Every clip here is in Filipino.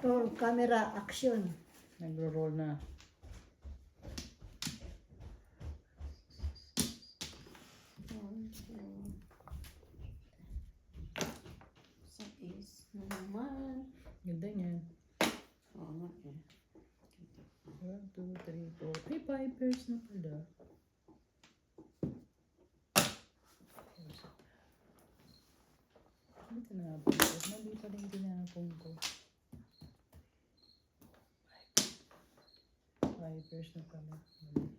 Roll camera action. Nagro-roll na. Sa is na naman. Ganda niyan. Oo nga eh. 1, 2, 3, 4. May pipers na pala. Ano tinapon ko? Mali pa rin tinapon ko. Pipers na pala. Mali.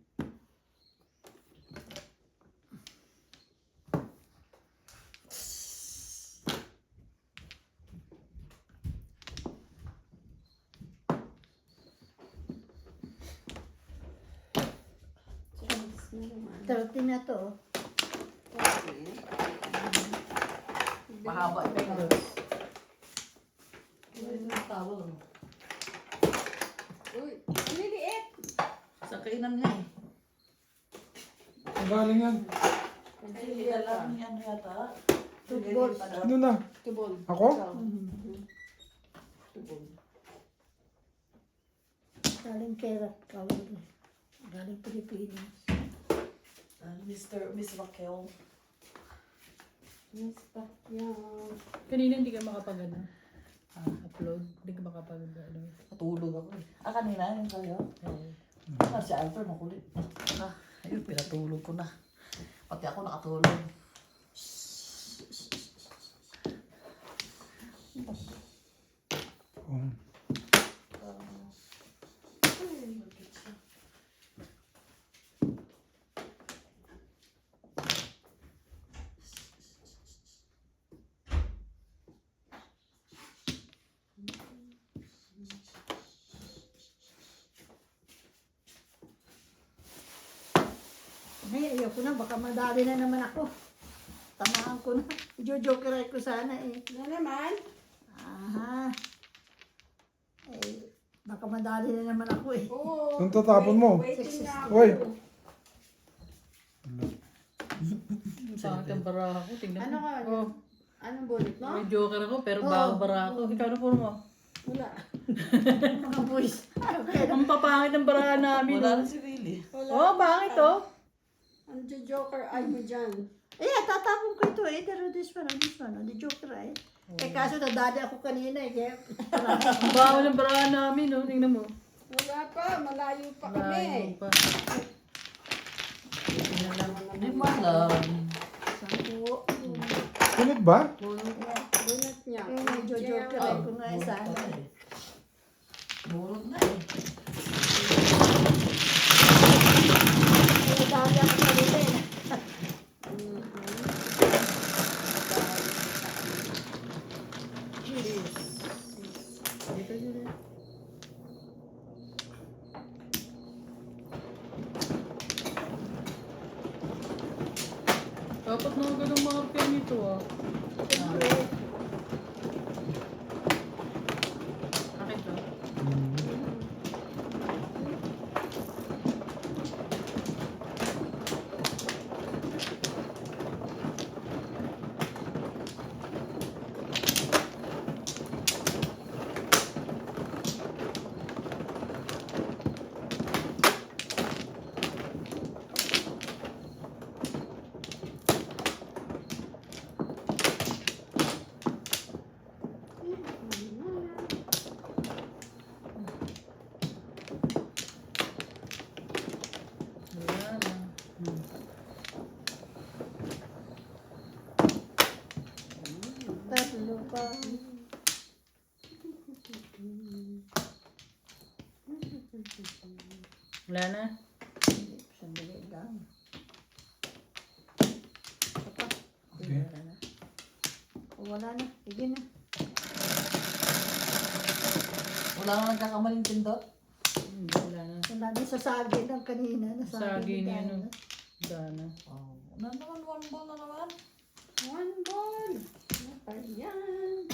Sa is na naman. 13 na to. Okay. Mahaba yung Pipers. Ano yung tawag mo? Uy, ang liliit. Sa kainan nga eh. Ang galing yan. Hindi alam yan yata. Football. Ano na? Tubol. Ako? Tubol. Galing pera. Galing Pilipinas. Miss Raquel. Miss Pacquiao. Kanina hindi ka upload. Hindi ka makapag-ano. Natulog ako eh. Kanina yun kayo? Oo. Si Alfred makulit. Ayun, pinatulog ko na. Pati ako nakatulog. Oh. Ay, ayoko na. Baka madali na naman ako. Tamaan ko na. Jojokeray ko sana eh. Na naman. Aha. Eh, baka madali na naman ako eh. Oo. Ang tatapon mo? Waiting na ako. Uy. Pangit ang bara ako. Tingnan Ano mo. ka? Oh, Anong bullet mo? may joker ako pero Oo. bago bara ako. Ikaw na puro mo. Wala. Mga boys. Okay. Ang papangit ng bara namin. Wala Oh, na si Willie. Wala. oh pangit oh. Ang joker ay mo dyan. Eh, tatapon ko ito eh. Pero this one, the joker eh. Eh, kaso nadali ako kanina eh. Kaya, Ang baho ng bara namin oh. Tingnan mo. Wala pa. Malayo pa Malayo kami. pa. Hindi mo alam. sampu. Kulit ba? Bunot niya. Eh, medyo joker eh. Kung nga sana. Burot na eh. Eh, nadali ako kanina eh. Dito dito. Dapat na agad ang marker nito ah. Siyempre, Akin to. Wala na. tatlo pa. Wala na. Sandali lang. Okay. Wala na. O, wala na. Sige na. Wala na nagkakamaling pindot. Wala na. Wala na sa saging ng kanina. Saging yun, no? Wala na. Oh, na naman, one ball na naman. One ball. Ano pa yan?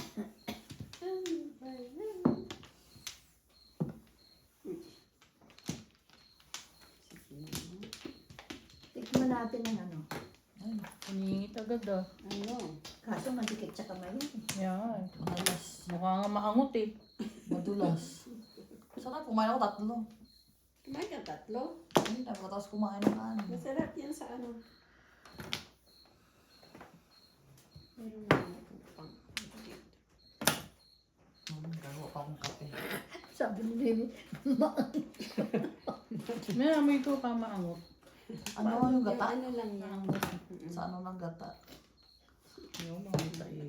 Ano pa yan? Tikman natin ang ano. Ay, Paningit agad ah. Ano? Kaso madikit sa kamay yun eh. Yan. malas. Mukha nga maangot eh. Madulas. Sarap, kumain ako 3. Kumain ka 3? Hindi na pagkatapos kumain ng kanin. Masarap yan sa ano. Meron na akong pang. Gagawa pa akong kape. Sabi ni Nini, May amoy ito pang maangot. Ano yung gata? Ano lang yan. Maangot. Sa ano ng gata? Yung mga tayo.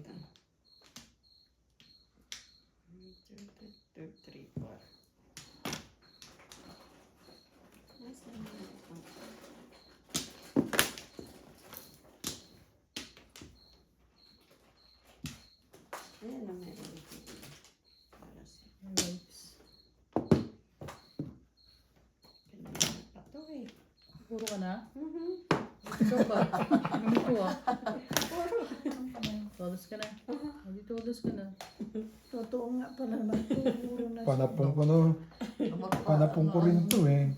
2, 3, 4. Nasaan na ito? Ayan na meron ito. Para sa Wipes. kanina pa to eh. Puro ka na? Mhm. Ikaw ba? Ganito ah. Todos ka na. Hindi todos ka na. totoo nga pala naman. Puro na siya. Panapong ko no. Panapong ko rin to eh.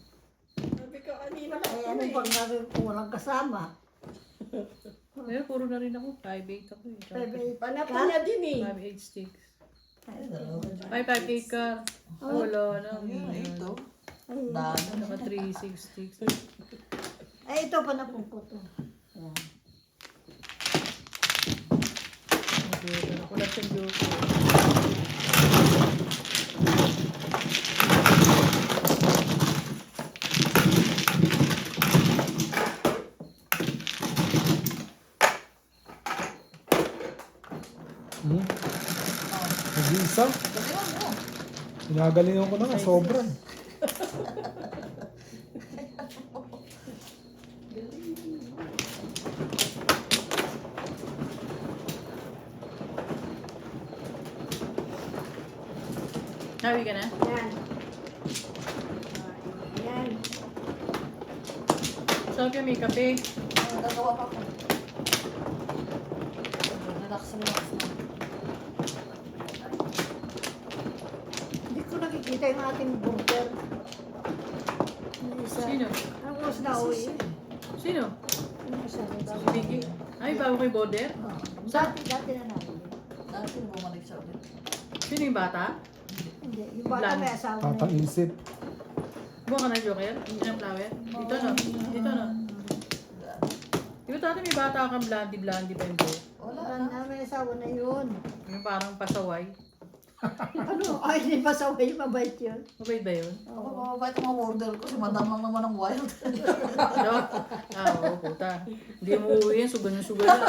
Sabi ko kanina pa Ay, to ano eh. pag namin kung walang kasama? Kaya puro na rin ako. 5'8 ako eh. Panapon niya din eh. 5'8 sticks. Ay, dalawa. Ay, 5'8 ka. Wala na. Ayun, ito. Ay, Dami. Naka 3'6 sticks. ay, ito panapong ko to. Ayan. Okay, nakulat yung joke. Hmm? Nag-iisa? Galingan mo. Pinagalingan ko na nga, sobra. Hawi ka na? Yan. Yan. Saan ka may kape? Gagawa pa ako. Relax, relax na. Hindi ko nakikita yung ating burger. Yung isa. Sino? Ang oras na uwi. Sino? Yung isa. Si Vicky? Ay, bago kay Boder? Dati na natin. Dati bumalik siya ulit. Sino yung bata? Hindi. Yung bata may asawa na yun. Tataisip. Buwan ka ng joker? Yun ang flower? Dito no? Dito no? Di ba dati may bata kang blondie pa yung buhok? Wala Wala na. na, may asawa na yun. Yung parang pasaway. Ano? Ay, hindi pa saway. Mabait yun. Mabait ba yun? Ako mababait ang mga order ko. Si madam lang naman ang wild. No? Oo, puta. Hindi mo uuwi yan, sugan na sugan na.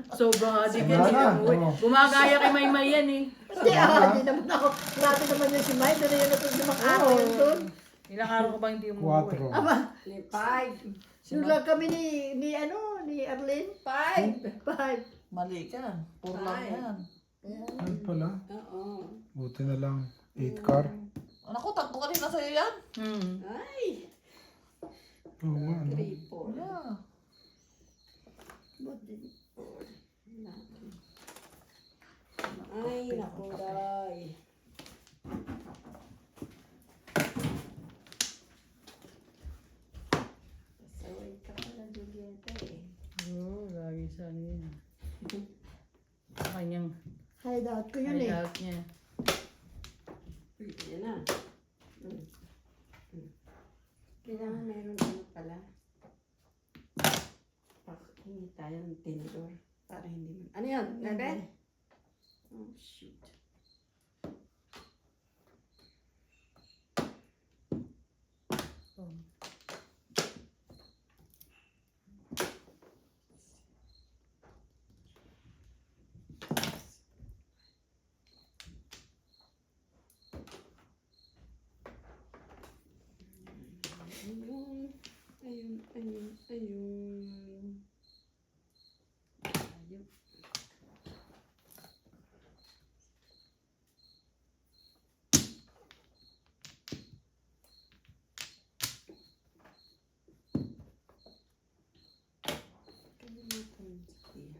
Sobrang adik yan, hindi Wala na, mo uuwi. oo. Gumagaya kay Maymay yan eh. Hindi, hindi naman ako. Grabe naman yung si Mike. Doon yun natin lumakaro yun doon. Ilang araw ka ba hindi mo uuwi? 4. Aba, 5. doon lang kami ni Arlene. 5. 5. Mali ka. Puro lang Ay. yan. Ay pala. Oo. Buti na lang. 8 car. Anak ko, 3 kanina sa'yo yan. Hmm. Ay. Oo nga, ano. 3, 4. Yeah. Ay, nakulay. Pasaway ka pala, Julieta eh. Oo, lagi sa ano yun. Sa kanyang Hideout ko yun eh. hideout niya. Yan na. Kailangan meron ano pala. Hingi tayo ng tinidor. Para hindi man. Ano yun? 11? Oh, shoot. Oh. Ayun. Ayun, ayun, ayun. Ayun. Kalimutan siya.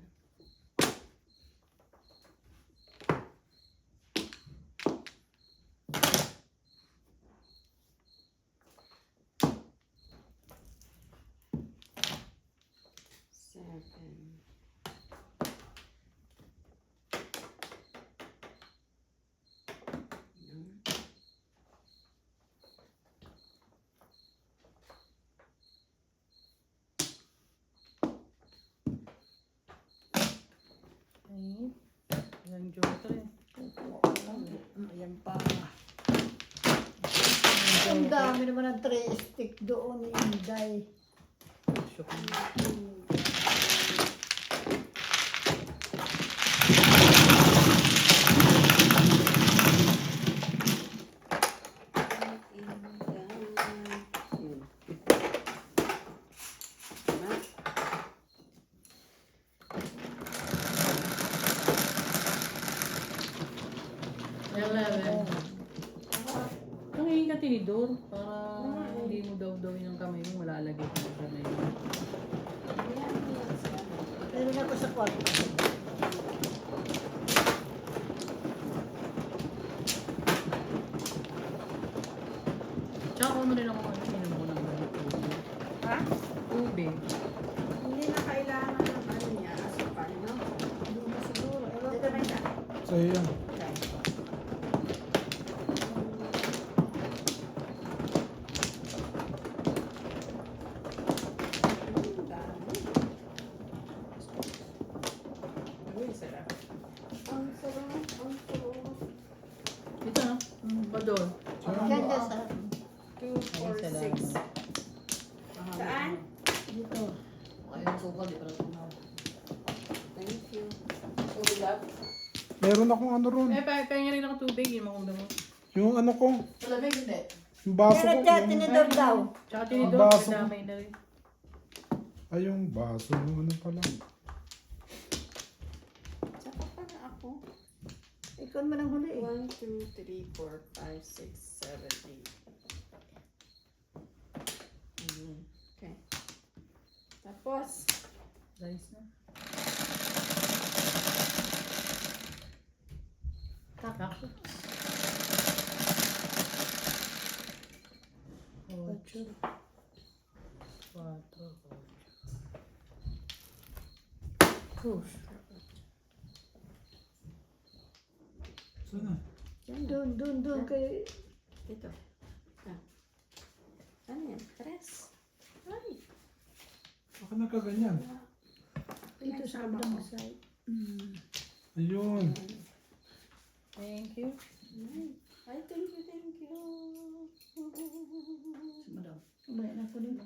Seven. geometry. Ayan pa. Ang dami naman ng tray stick doon ni Inday. Shock. Ang hingin ka tinidor para hindi mo daw yung kamay mo malalagay ka sa kamay mo. Meron ako sa kwarto. Tsaka mo rin ako inom ko ng tubig. Ha? Tubig. Hindi na kailangan ng ano niya, asukal, no? Hindi na siguro. Ewan Dito ko na na. siya. Sa'yo yan. Okay. Ang dami. Uy, sarap. Ang sarap, ang sarap. Ito no? Pa doon. Yan dyan sa 2, 4, 6. Saan? dito. Kaya yung suka, di pa natunaw. Thank you. Tubig lang? Meron akong ano ron. Pahinga rin ako tubig. Yung makunda mo. Yung ano ko. Sa lamig, hindi. Yung baso ko. Meron dyan, Yung, tinidor daw. Tsaka tinidor. Ang baso. Damay na rin. ay, yung baso. Yung ano pala. Saka pala ako. Ikaw man ang huli eh. 1, 2, 3, 4, 5, 6, 7, 8. Okay. Tapos, Guys na. Takso. 8. 4. Push. Sana. Doon kay... ito. Ah. Ano yan? 3. Ay. Baka nagkaganyan. Dito sa kabilang side. Ayun. Thank you. Ay, thank you, thank you. Si madam. Umaya na ko din.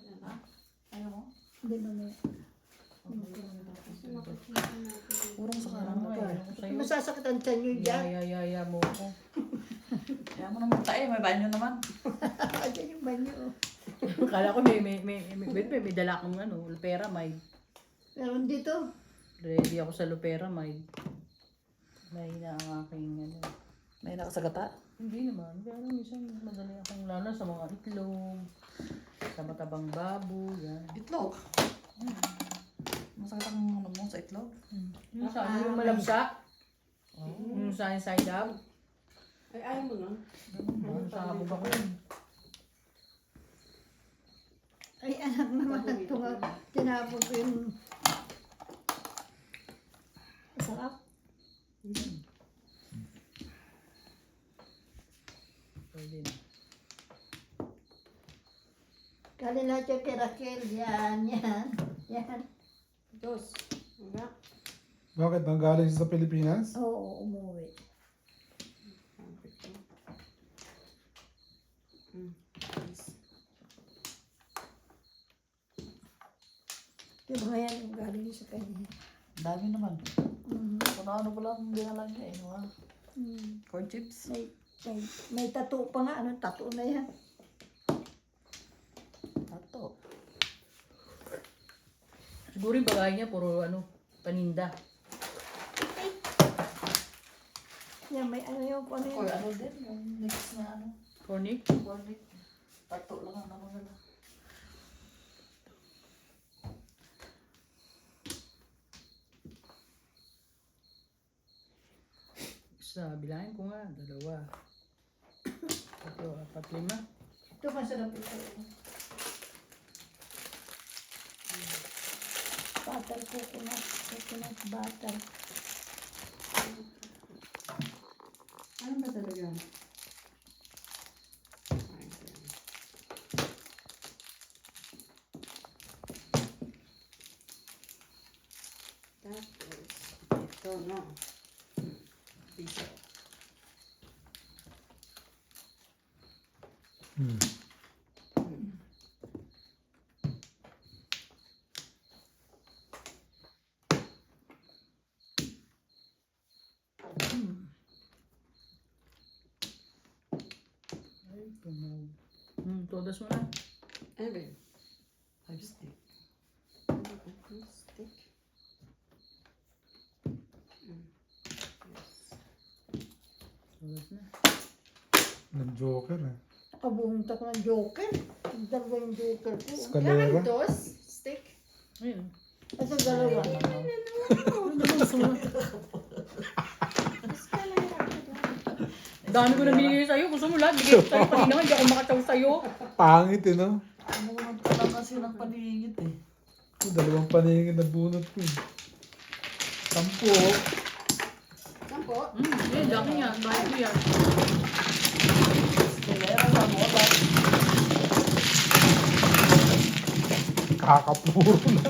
Ayaw mo? Hindi mamaya. Kasi makikita natin. Urong sa kanan mo. Sa'yo. Masasakit ang tiyan nyo dyan. Yaya mo ko. Kaya mo naman tayo, may banyo naman. Dyan yung banyo. Kala ko may dala akong lupera, may. Meron dito. Ready ako sa lupera, may. May na ang aking May nakasagata. Hindi naman. Pero minsan madali akong lalo sa mga itlog, sa matabang babo, yan. Itlog. Masakit ang ano mo sa itlog. Yung sa yung malabsa. Yung sa inside out. Ay, ayaw mo na. Yung sa baba ko yun. Ay, anak naman ang tunga. Tinapon ko yung... Masarap. Pwede na. Kali lahat yung kay Raquel. Yan. Dos. Wala. Bakit? Nanggaling siya sa Pilipinas? Oo, umuwi. Sabi ko. Yes. Yung mga yan yung galing sa kanya. Dami naman. Mm. Kung ano pala ang dinala niya eh. Mga corn chips. May tattoo pa nga. Anong tattoo na yan? Tato. Siguro yung bagay niya, puro paninda. Yan, may ano yung ano Or yan. ano din, yung mix na ano. Cornic. Cornic. Tato lang ang naman nila. Isa, bilangin ko nga, 2. 3, 4, 5. Ito masarap ito. Butter coconut. Coconut butter. Ano ba talaga? Tapos, ito no. piso. Hmm. Ay, tumaw. Todas mo na. Ano ba yun? Five stick. Stick. Yes. Todas na. Ng Joker eh. Nakabuhong ako ng joker. Dalawa yung joker ko. Escalera. Kailangan dos? Stick? Ayun. Ito dalawa. Ano gusto mo? Escalera. Dami ko na binigay sa'yo. Gusto mo lahat. Bigay ko sa'yo. Kanina nga, hindi ako makataw sa'yo. Pangit eh, no? Bunot ka lang kasi ng paningit eh. Dalawang paningin na bunot ko eh. 10. Sampo? Yan, laki yan. Bahay ko yan. Escalera sa moda. Kakapuro na.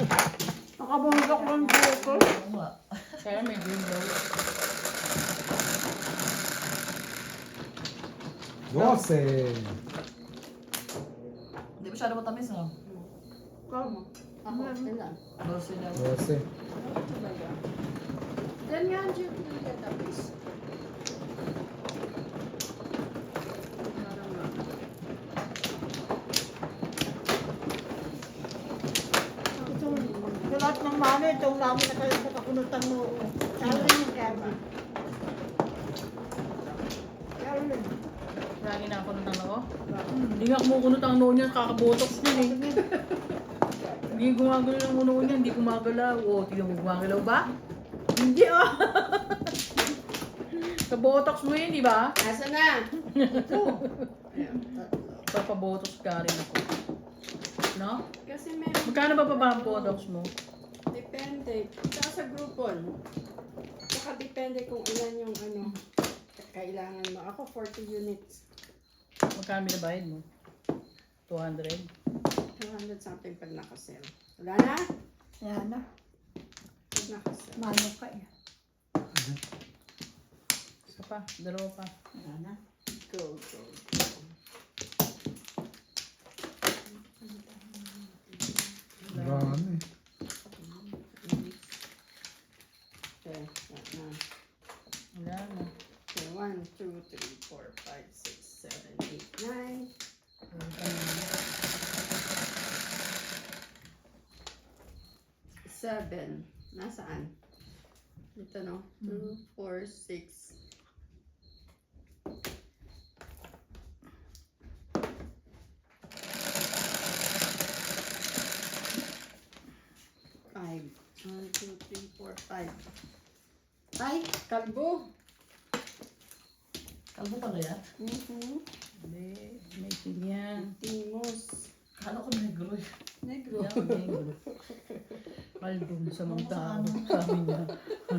Nakabuhong ako ng joker. Oo nga. Kaya may green daw. 12. Hindi masyado matamis no? Kamo. Ako, ilan? 12 lang. 12. Then nga, Jim, tapos. Sa lahat ng mano, itong lami na kayo sa kakunutan mo. Caroline yung Kevin. Caroline. Lagi na ako ng ako. Hindi nga kumukunot ang noo niya. Kakabotox niya eh. Hindi gumagalaw ng noo niya. Hindi gumagalaw. O, tignan mo gumagalaw ba? Hindi ah. Kabotox mo yun, di ba? Asa na? Papabotox ka rin ako. No? Kasi meron. Magkano ba pa ang botox mo? Depende. Saka sa grupon. Saka depende kung ilan yung ano, kailangan mo. Ako 40 units. Magkano binabayad mo? 200? 200 something pag nakasell. Wala na? Yan na. Pag nakasell. Mano ka eh. Isa pa, dalawa pa. Yan na. Go, go. Wala na eh. Okay, yan na. Wala na. Okay, 1, 2, 3, 4, 5, 6, 7, 8, 9. 7. Nasaan? Ito no? 2, 4, 6. Five. 1, 2, 3, 4, 5. Ay, kalbo. Kalbo pala yan. Hindi, may pilyan. Timos. Kala ko negro eh. Negro. Yan, negro. Kaldun sa mga tao. Sabi niya. 5,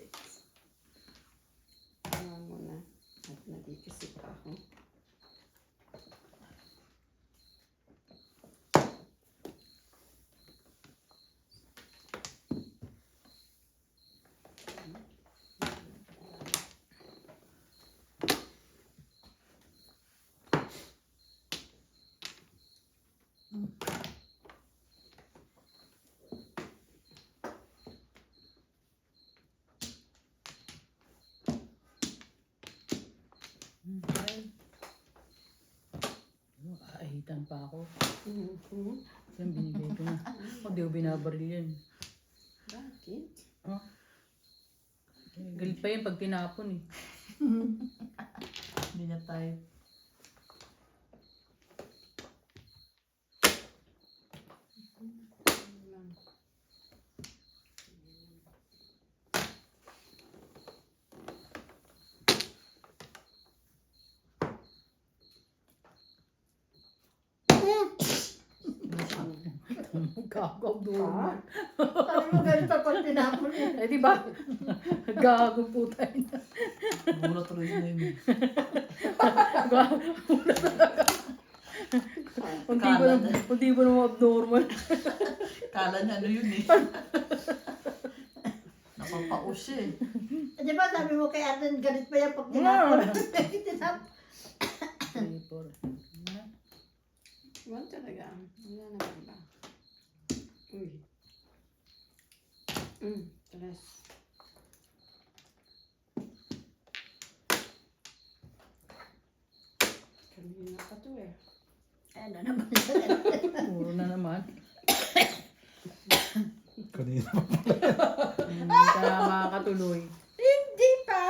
6. Tama mo na. At nagkikisip ako. Ahitan pa ako. Mhm. Yan, binigay ko na. O, di ko binabaril yan. Bakit? Galit pa yan pag tinapon eh. Hindi niya tayo. Gagaw doon. Sabi mo ganito pag tinapon mo. Eh, di ba? Gago po tayo na. Gulat rin na yun eh. Hindi ba naman abnormal? Kala niya ano yun eh. Napapaus siya eh. Di ba sabi mo kay Arden, galit pa yan pag Yeah. tinapon. 3, 4. Wala talaga. Wala naman ba? Uy. Tres. Kanina pa to eh. Ano naman. Puro na naman. Kanina. Kaya makakatuloy. Hindi pa!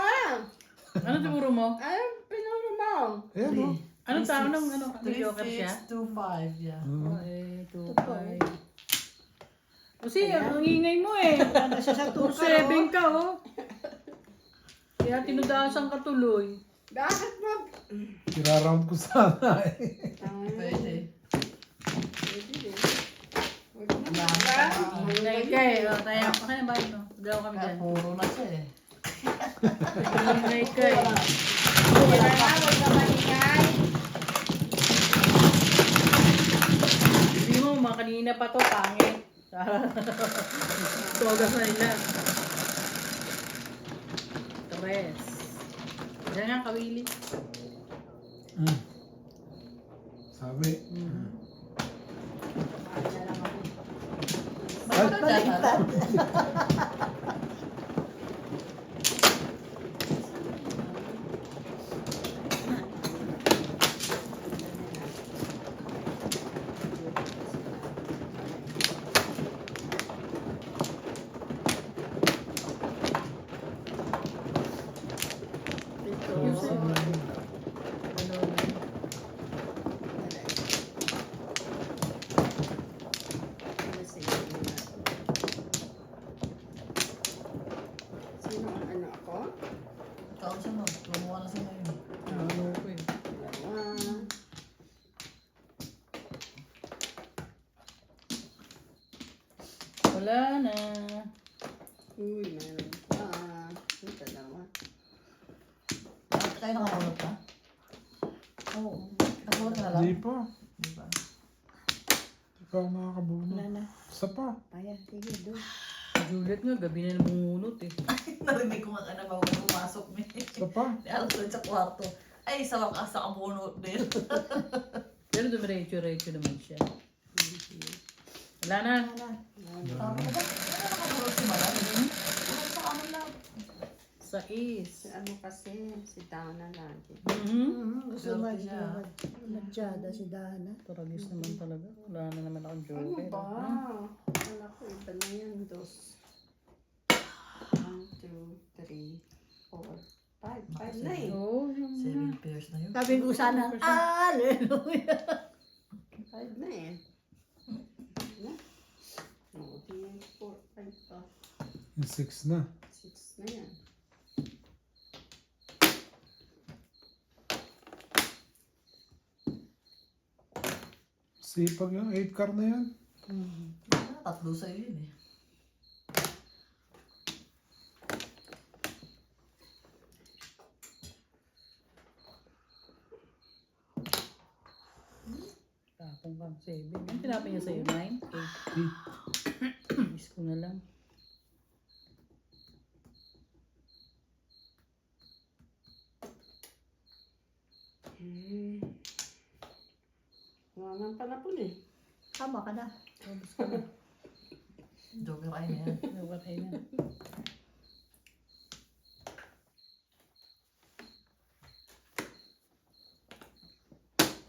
Ano siguro mo? Ay, pinuro mo. Ayan o. Anong tao ng ano? May joker siya? 3625, yeah. Okay, 2, 5. Kasi ang ingay mo eh. Ano siya sa 4, tukar, 7 ka oh. Kaya tinudasan ka tuloy. Bakit mo? Kiraround ko sana eh. Pwede. Pwede din. Huwag mo Wala ba? na. Ingay ka eh. O, tayo. Okay na ba ito? Daw kami Kaya dyan. puro na siya eh. Ingay ka eh. Wala na, huwag ka maingay. Hindi mo, mga kanina pa to, pangit. Togas na nila. Tres. Diyan nga, kawili. Sabi. Baliktad. Sino ang ano ako? Ikaw siya mo. Lumuha na siya ngayon. Ano ko eh. Dalawa. Wala na. Uy, meron pa. Uy, dalawa. Bakit tayo nakapulot ka? Oo. Nakapulot ka na lang? Hindi pa. Di ba? Hindi pa ako nakakabuno. Wala na. Isa pa. Ayan, sige, doon. Juliet nga, gabi na namungunot eh. Narinig ko nga ka na bago pumasok ni. Isa pa. Ni Alfred sa kwarto. Ay, sa wakas sa kabuno din. Pero dumiretso-retso naman siya. Wala na. Wala na. Tama na ba? Ano nakapulot si Maran? Ano sa amin lang? Sa is. Si ano kasi, si Dana lagi. Gusto mo Swerte siya. Madyada si Dana. Taragis naman talaga. Wala na naman akong Ano joker. ba? ah. Wala ko, iba na yan. 2. 1, 2, 3, 4, 5. 5 na eh. Oo, yun na. 7 pairs na yun. Sabi ko sana, hallelujah. 5 na eh. Na? Oo, 3, 4, 5 pa. Yung 6 na. 6 na yan. Sipag yung 8 car na yan. Tatlo sa'yo yun eh. Tapong kang 7. Ang tinapin niya sa'yo, 9? 8. Miss ko na lang. Wala nang pala po eh. Tama ka na. Tapos ka na. Joker ay na yan. Nawatay na.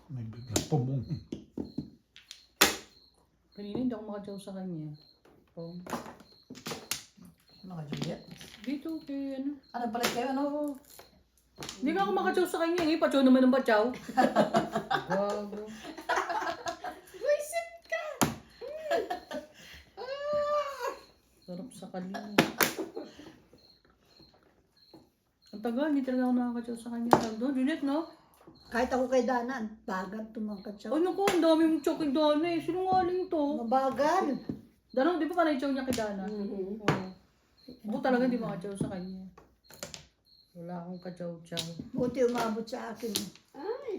May biglang pumong. Kanina hindi ako makajaw sa kanya. Oh. Ano ka, Juliet? Dito kay ano. Ano palit kayo, ano? Hindi ka ako makajaw sa kanya. Eh, pachaw naman ng pachaw. Gago. Buisit ka! Sarap sa kanya. Ang tagal, hindi talaga ako nakakajaw sa kanya. Doon, Juliet, no? Kahit ako kay Dana, bagat tumangkat siya. Ay, naku, ang dami mong choking Dana eh. Sinungaling to. Mabagal. Dano, di ba panay chow niya kay Dana? Mhm. Oo. Ako talaga hindi makajaw sa kanya. Wala akong kajaw-jaw. Buti umabot sa akin. Ay!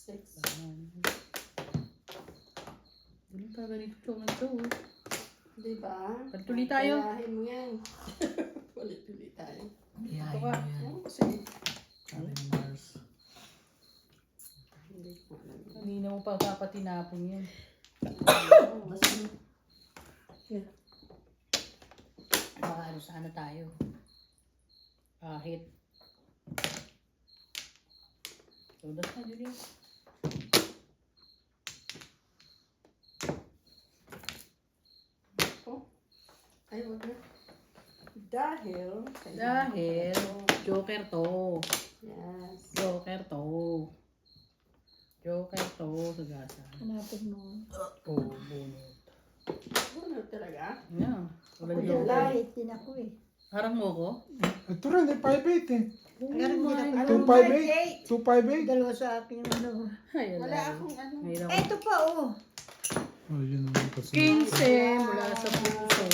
6. Ganun pa, ganito to, ganito. Diba? Patuloy tayo. Kayahin mo yan. Ulit-ulit tayo. Iyayin Ito ka. mo yan. Oh, sige. Sabi ni Mars. Hindi ko alam. Hindi na mo pa dapat tinapon yan. Basta Baka ano, sana tayo. Kahit. So, das na, Julia. Oh. Ay, wag na. Dahil. Dahil, Joker to. Yes. Joker to. Joker to, sagasa. Hanapin mo. Oh, bunot. Bunod talaga. Yeah. Wala Ako Joker. lahit din ako eh. Harang mo ko? Ito rin, 5'8" eh. Ganun din ako. Ano, 258? 258? Dalawa sa akin yung ano. Ay, Wala akong ano. Ngayon Eh, ito pa oh. Oh, yun naman kasi. 15 mula sa puso.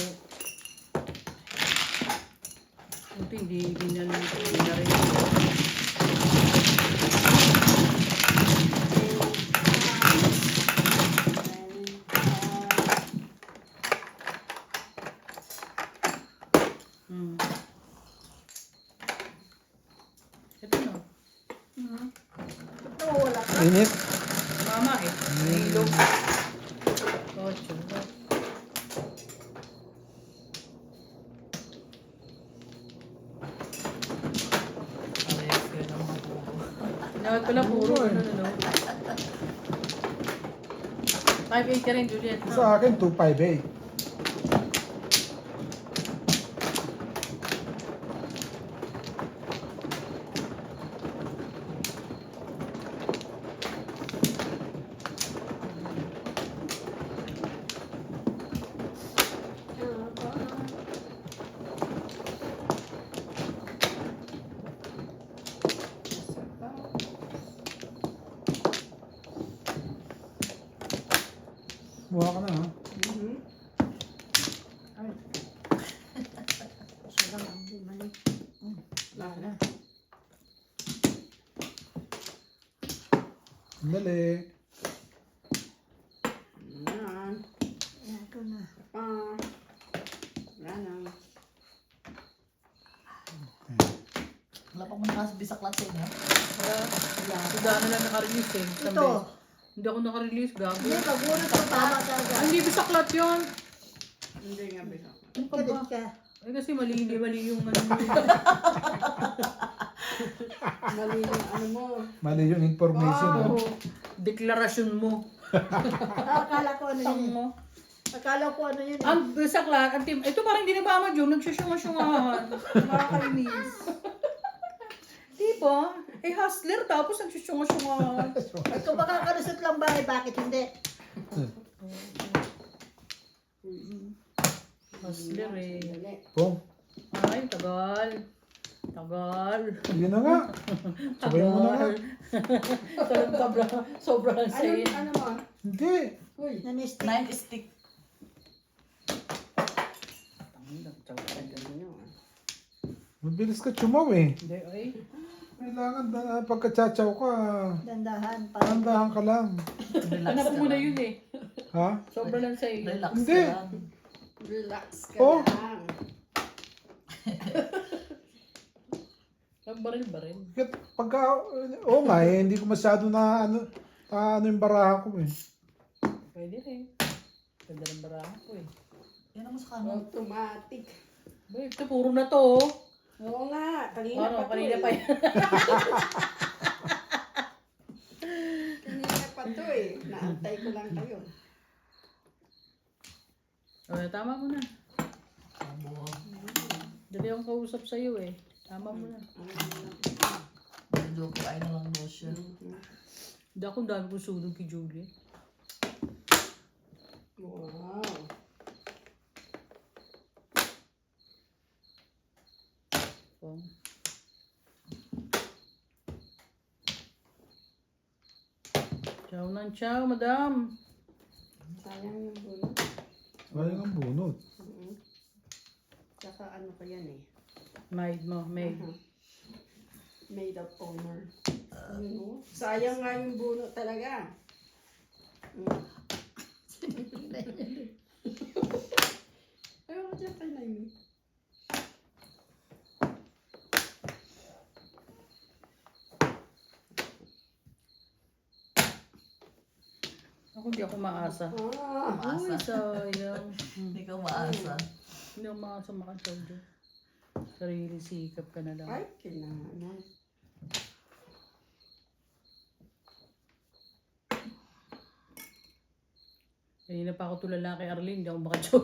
Ito hindi na rin. Hmm. Ito no. Ito wala ka. Init. Mama eh. Nahilog. Ocho. parehas kayo ng mabuo. Dapat pala puro ano. 5'8 ka rin, Juliet. ha? Sa akin, 258. Buha ka na ha. Siya lang ang bumalik. Lala. Dali. Yan. Ayan ko na. Wala na. Wala pang malakas bisaklat sa inyo. Si Dana lang naka-release eh. Isang Ito. beses. Hindi ako naka-release, gago. Hindi, pag-unod ko tama talaga. Ah, hindi bisaklat yun. Hindi nga bisa. Ano ka ba? Kalit ka. Eh kasi mali yung ano. Mali yung ano mo. Mali yung information ha. Deklarasyon mo. Akala ko ano Tang yun. mo. Akala ko ano yun. Ang bisaklat, ang team, ito parang hindi nabama Jun, nagsusyunga-syungahan. Nakakainis. Di ba? Eh, hustler tapos nagsusyunga-syungahan. Kung makakalusot lang ba, eh, bakit hindi? Hustler eh. Dali. Pong, Ay, tagal. Tagal. yun na nga. Sabay mo na nga. Sobrang Ano, sayin. ano mo? Hindi. Uy. Nanistik. 9 stick. Mabilis ka chumaw eh. Hindi, ay. Kailangan pagka-chachaw ka, Dandahan. dahan ka lang. Relax Anak ka mo na lang. yun eh. Ha? Sobrang lang sayin. Relax Hindi. ka lang. Relax ka Oh. lang. Baril-baril. Pagka, oo nga eh, hindi ko masyado na ano yung baraha ko eh. Pwede rin. Ganda ng barahan ko eh. Yan ang sa kanan. Automatic. Ba, ito puro na to oh. Oo nga. Kanina Ano, pa to kanina eh. pa yan. Kanina pa to eh. Naantay ko lang kayo. O, tama mo na. Mabuo. Dali akong kausap sa'yo eh. Tama mo na. Medyo kain na lang daw siya. Hindi ako dami kong sunog kay Julie. Wow. So, ciao ng ciao, madam. Sayang yung bunot. Sayang ang bunot. Tsaka ano pa yan eh. Maid mo, maid. Made of honor. Ano mo? Sayang nga yung bunot talaga. Ayaw ko dyan kay Naimi. Ako hindi ako maasa. Ah, Uy, sayang. Hindi ka maasa. Hindi ako maasa makasaw dyan. Sarili sikap ka na lang. ay, kinahanan. Kanina pa ako tulala kay Arlene, hindi ako makasaw.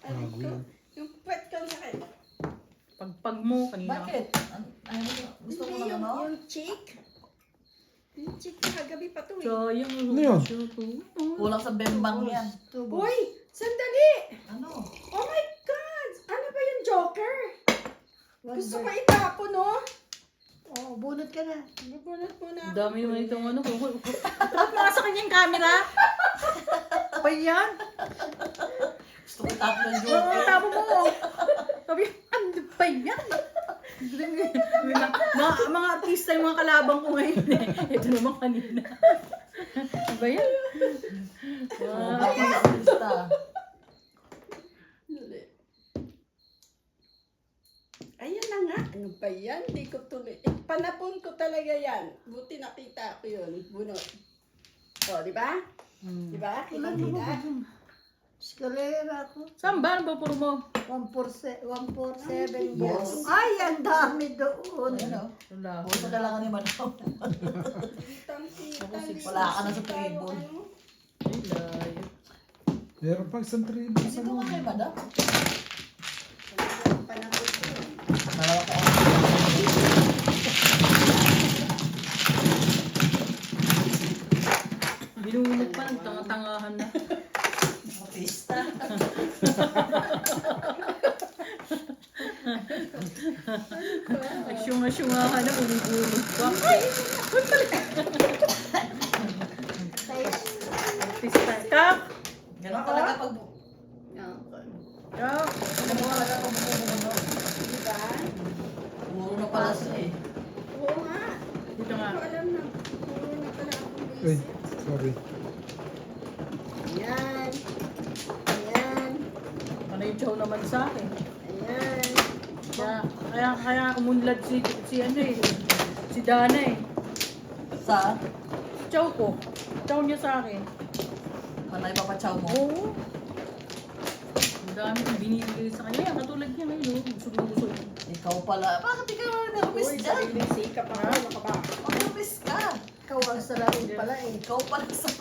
Ay, yung pet kang sakit. Pagpag mo, kanina. Bakit? Ano, gusto mo Hindi, ng ano? yung cheek. Yung cheek na kagabi pa to eh. Sayang. Ano yun? Kulang sa bembang yan. Tubo. Uy, sandali! Ano? Oh my God! Ano ba yung Joker? One Gusto ko bird. itapon, no? Oo, bunot ka na. Nabunot mo na. Ang dami naman itong ano. Tapos mga sa kanya yung camera. Pa yan? Gusto ko tapos ng Oo, joke. tabo mo. Sabi, ano pa yan? Mga artista yung mga kalabang ko ngayon eh. Ito naman kanina. Ano ba yan? Bakit ang artista? Dali. Ayan na nga. Ano ba yan? Di ko tuloy. Panapon ko talaga yan. Buti nakita ko yun. Bunot. O, di ba? Di ba? Kita-kita. Eskalera ako. Saan ba? Ano ba puro mo? 147 Yes. Ay, ang dami doon. Ano? Wala. Huwag mo kailangan ni Manong. Kitang-kita. Wala ka na sa table. Ay, layo. Meron pa isang tribo sa Sino nga kay Madam? Panapon ko. Dalawa ka. Binunod pa, tanga-tangahan na. Artista. Asyong-asyungahan na, unibunod pa. Artista. Kak! Ganun talaga pag... Kak! Ganun talaga pag bumubuno. Di ba? Puro na pala siya eh. Oo nga. Dito nga. Hindi ko alam na. Puro na pala akong Uy, visit. sorry. Ayan. Ayan. Ano yung chow naman sa akin? Ayan. Kaya umunlad si ano eh. Si Dana eh. Sa? Chow ko. Chow niya sa akin. Panay papachaw mo. Oo. Ang dami kong binibigay sa kanya. Yan, katulad niya ngayon. Gusto. Ikaw pala. Bakit di ka nervous Uy, dyan? sariling sikap ako. Ano ka ba? Nervous ka. Ikaw ang salarin pala eh. Ikaw pala sa... So,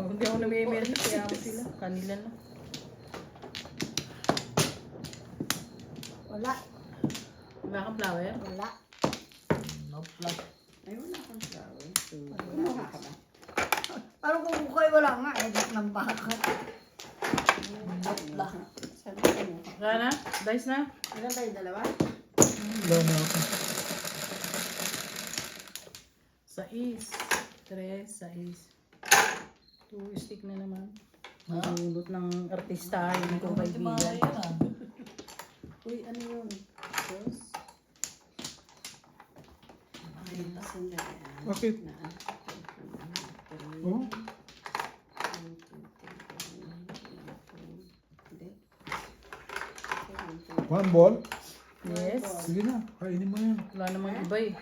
hindi ako namimili. Kaya ako sila. Kanila na. Wala. Wala kang flower? Wala. No plug. Ay, wala akong flower. Kumuha ka ba? Parang kung kukoy wala nga, edit ng baka. No plug. Saan ka kumuha? Wala na? Dice na? Ilan tayo? Dalawa? Wala na ako. 6. 3, 6. 2 stick na naman. Ha? Nagulot ng artista. Hindi ko Ikaw kaibigan. yan ah. Uy, ano yun? Dos? Ay, sandali. Bakit? Oh? One ball? Yes. Sige na, kainin mo yan. Wala namang iba eh.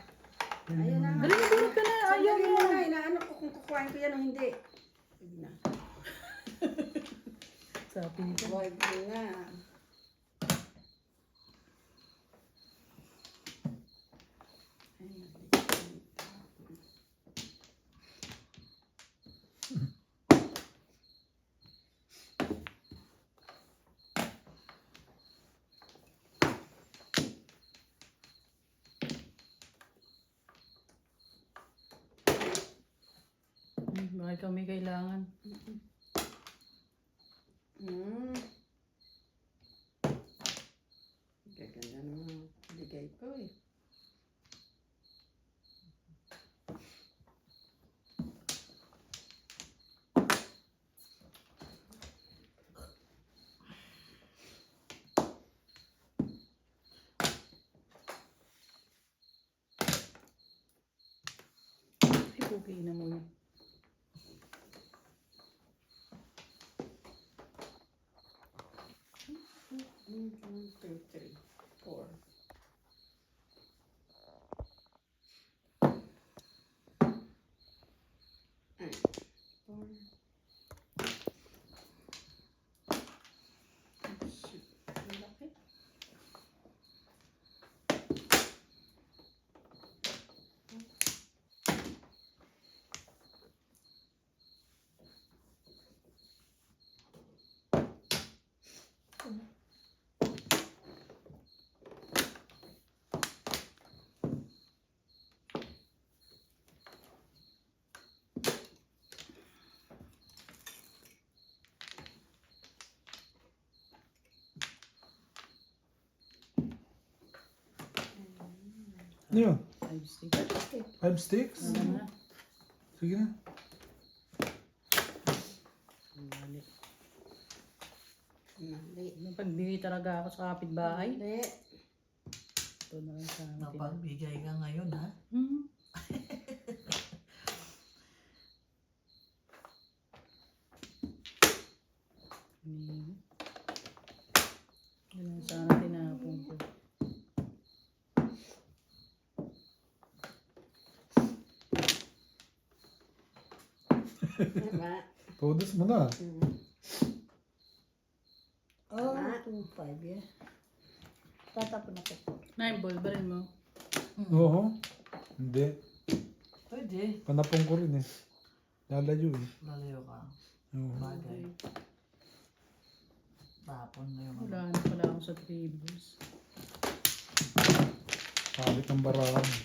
Ayan na nga. Dali na, bulot ka na. Ayaw Sandali mo. mo na. Inaano ko kung kukuhain ko yan o hindi. Huwag na. Sabi ko. Huwag na. Bakit kami kailangan? Gaganda naman. Bigay ko eh. Cookie na mo yun. One, two, three, four. Ay, four. Shoot, ang laki. Ano yun? 5 sticks. 5 sticks? Ano na? Sige na. Mali. Mali. Napagbigay talaga ako sa kapitbahay. Mali. Ito na lang sa akin. Napagbigay ka ngayon, ha? Hmm. Yan lang sana tinapon ko. Diba? Todos mo na. Oh, 2-5 yan. Tatapon ako. 9 ball, barin mo. Oo. Hindi. Pwede. Panapong ko rin eh. Lalayo eh. Lalayo ka. Oo. Bagay. Tapon na yung Wala na pala ako sa tables. Palit ang barahan.